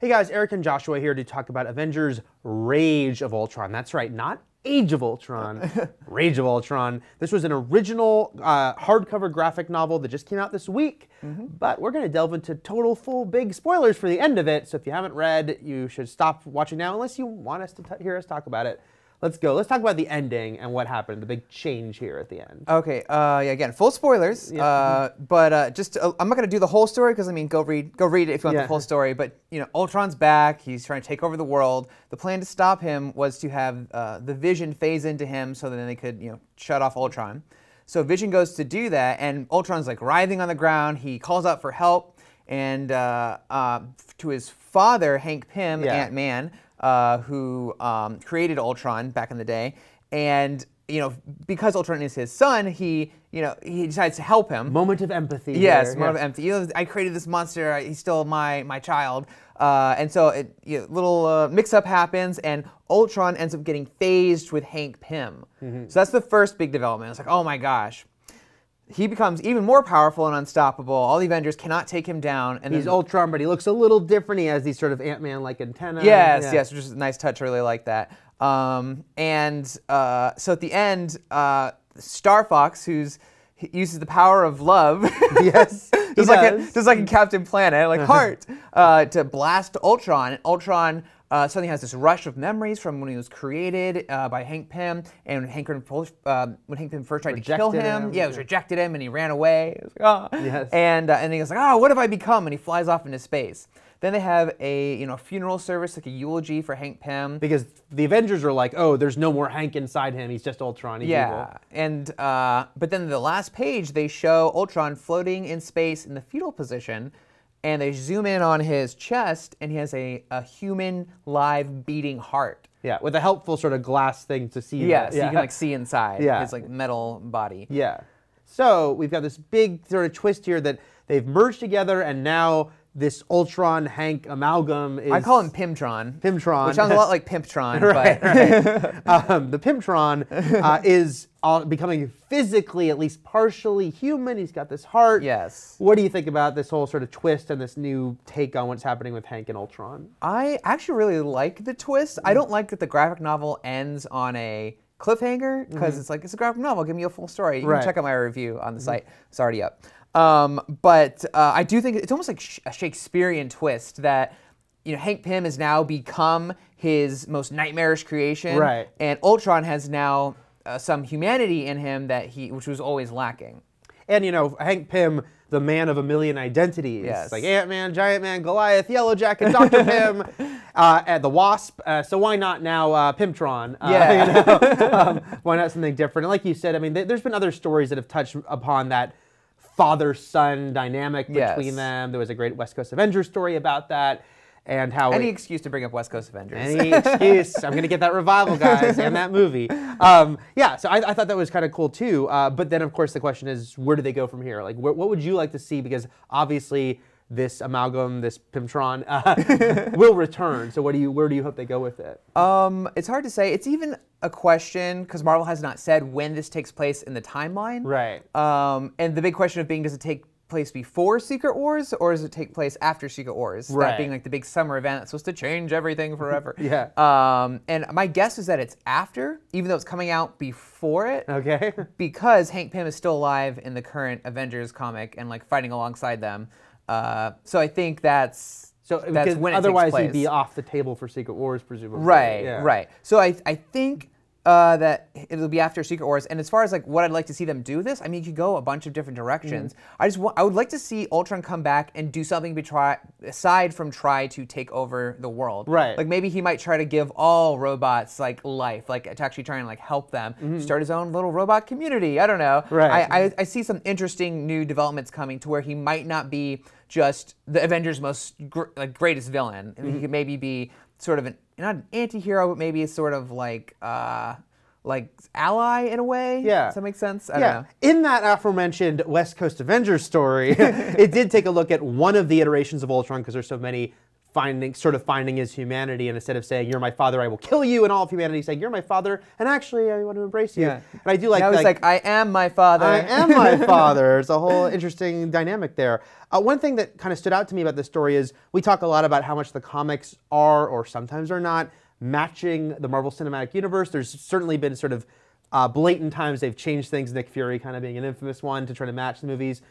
Hey guys, Eric and Joshua here to talk about Avengers Rage of Ultron. That's right, not Age of Ultron, Rage of Ultron. This was an original hardcover graphic novel that just came out this week, but we're going to delve into total, full, big spoilers for the end of it. So if you haven't read, you should stop watching now unless you want us to hear us talk about it. Let's go. Let's talk about the ending and what happened, the big change here at the end. Okay, yeah, again, full spoilers, but I'm not going to do the whole story because, I mean, go read it if you want the full story, but, you know, Ultron's back, he's trying to take over the world. The plan to stop him was to have the Vision phase into him so that then they could, you know, shut off Ultron. So Vision goes to do that, and Ultron's, like, writhing on the ground. He calls out for help, and to his father, Hank Pym, Ant-Man, who created Ultron back in the day, and you know, because Ultron is his son, he decides to help him. Moment of empathy. Yes, moment of empathy. You know, I created this monster. He's still my child, and so little mix-up happens, and Ultron ends up getting phased with Hank Pym. So that's the first big development. It's like, oh my gosh. He becomes even more powerful and unstoppable. All the Avengers cannot take him down. And he's Ultron, but he looks a little different. He has these sort of Ant-Man-like antennas. Yes, yes, which is a nice touch. I really like that. So at the end, Star Fox, he uses the power of love, yes, just like in Captain Planet, like heart, to blast Ultron. And Ultron suddenly has this rush of memories from when he was created by Hank Pym, and when Hank Pym first tried to kill him, he rejected him, and he ran away. It was like, oh. Yes. And he was like, oh, what have I become? And he flies off into space. Then they have a funeral service, like a eulogy for Hank Pym. Because the Avengers are like, oh, there's no more Hank inside him. He's just Ultron. He's evil. And but then the last page, they show Ultron floating in space in the fetal position, and they zoom in on his chest, and he has a human live beating heart. Yeah, with a helpful sort of glass thing to see. Yes, you can like see inside his like metal body. Yeah. So we've got this big sort of twist here that they've merged together, and now this Ultron Hank amalgam is... I call him Pimtron. Pimtron. Which sounds a lot like Pimptron. Right, but right. The Pimtron is becoming physically, at least partially human. He's got this heart. Yes. What do you think about this whole sort of twist and this new take on what's happening with Hank and Ultron? I actually really like the twist. I don't like that the graphic novel ends on a cliffhanger, because it's like, it's a graphic novel, give me a full story. You can check out my review on the site. It's already up. But I do think it's almost like a Shakespearean twist that, you know, Hank Pym has now become his most nightmarish creation, right? And Ultron has now some humanity in him which was always lacking. And you know, Hank Pym, the man of a million identities, yes. Like Ant-Man, Giant Man, Goliath, Yellow Jacket, Dr. Pym, and the Wasp. So why not now Pimtron? Why not something different? And like you said, I mean, there's been other stories that have touched upon that father-son dynamic between them. There was a great West Coast Avengers story about that, and how any excuse to bring up West Coast Avengers. Any excuse. I'm gonna get that revival, guys, and that movie. Yeah, so I thought that was kind of cool too. But then, of course, the question is, where do they go from here? Like, what would you like to see? Because obviously, this amalgam, this Pimtron, will return. So where do you hope they go with it? It's hard to say. It's even a question, because Marvel has not said when this takes place in the timeline. Right. And the big question of being, does it take place before Secret Wars, or does it take place after Secret Wars? Right. That being like the big summer event that's supposed to change everything forever. Yeah. And my guess is that it's after, even though it's coming out before it. Okay. Because Hank Pym is still alive in the current Avengers comic and like fighting alongside them. So I think that's when otherwise it takes place. He'd be off the table for Secret Wars, presumably. Right, yeah. right. So I think that it'll be after Secret Wars. And as far as like what I'd like to see them do this, I mean, you could go a bunch of different directions. I would like to see Ultron come back and do something aside from try to take over the world. Right. Like maybe he might try to give all robots like life, like to actually try and like help them start his own little robot community. I don't know. Right. I see some interesting new developments coming to where he might not be just the Avengers' most greatest villain. He could maybe be sort of not an anti-hero, but maybe a sort of like ally in a way. Yeah. Does that make sense? I don't know. In that aforementioned West Coast Avengers story, it did take a look at one of the iterations of Ultron, because there's so many sort of finding his humanity, and instead of saying "You're my father, I will kill you," and all of humanity saying "You're my father, and actually I want to embrace you." Yeah. And I do like. Now he's like, "I am my father." I am my father. There's a whole interesting dynamic there. One thing that kind of stood out to me about this story is we talk a lot about how much the comics are, or sometimes are not, matching the Marvel Cinematic Universe. There's certainly been sort of blatant times they've changed things, Nick Fury kind of being an infamous one, to try to match the movies.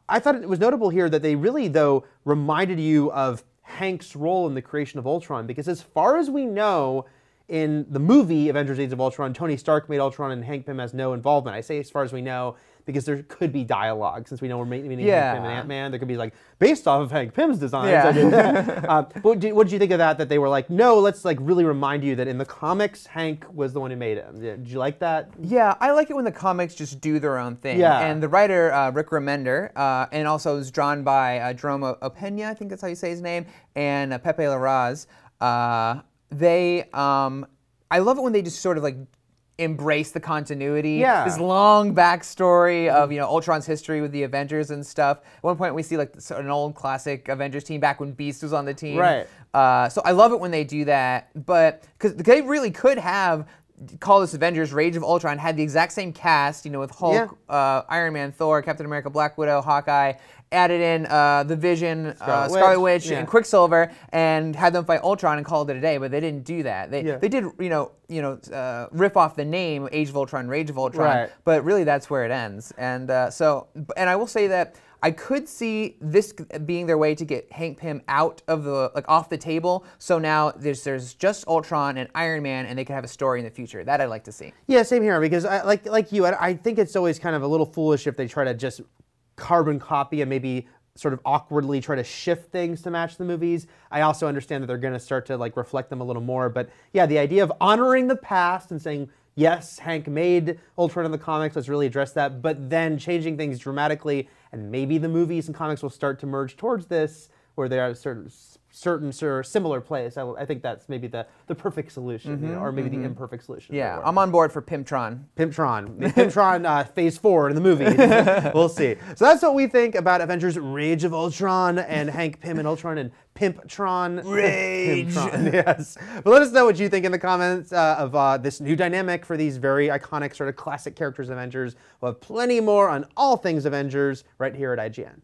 I thought it was notable here that they really, though, reminded you of Hank's role in the creation of Ultron, because as far as we know, in the movie Avengers Age of Ultron, Tony Stark made Ultron and Hank Pym has no involvement. I say as far as we know because there could be dialogue, since we know we're meeting Hank Pym and Ant-Man. There could be like, based off of Hank Pym's designs. Yeah. What did you think of that they were like, no, let's like really remind you that in the comics, Hank was the one who made him. Did you like that? Yeah, I like it when the comics just do their own thing. Yeah. And the writer, Rick Remender, and also it was drawn by Jerome Opeña, I think that's how you say his name, and Pepe Larraz. I love it when they just sort of like embrace the continuity. Yeah. This long backstory of, you know, Ultron's history with the Avengers and stuff. At one point we see like an old classic Avengers team back when Beast was on the team. Right. So I love it when they do that, but because they really could have call this Avengers Rage of Ultron, had the exact same cast, you know, with Hulk, Iron Man, Thor, Captain America, Black Widow, Hawkeye, added in the Vision, Scarlet Witch and Quicksilver, and had them fight Ultron and called it a day. But they didn't do that. They did, riff off the name Age of Ultron, Rage of Ultron, but really that's where it ends. And and I will say that I could see this being their way to get Hank Pym out of off the table. So now there's just Ultron and Iron Man, and they could have a story in the future. That I'd like to see. Yeah, same here. Because I think it's always kind of a little foolish if they try to just carbon copy and maybe sort of awkwardly try to shift things to match the movies. I also understand that they're going to start to like reflect them a little more. But yeah, the idea of honoring the past and saying, yes, Hank made Ultron in the comics, let's really address that, but then changing things dramatically, and maybe the movies and comics will start to merge towards this, where they are a certain sort of similar place. I think that's maybe the perfect solution, or maybe the imperfect solution. Yeah, I'm on board for Pymtron. Pymtron Phase 4 in the movie. We'll see. So that's what we think about Avengers Rage of Ultron and Hank Pym and Ultron and Pimptron. Rage. Pimptron, yes. But let us know what you think in the comments of this new dynamic for these very iconic sort of classic characters of Avengers. We'll have plenty more on all things Avengers right here at IGN.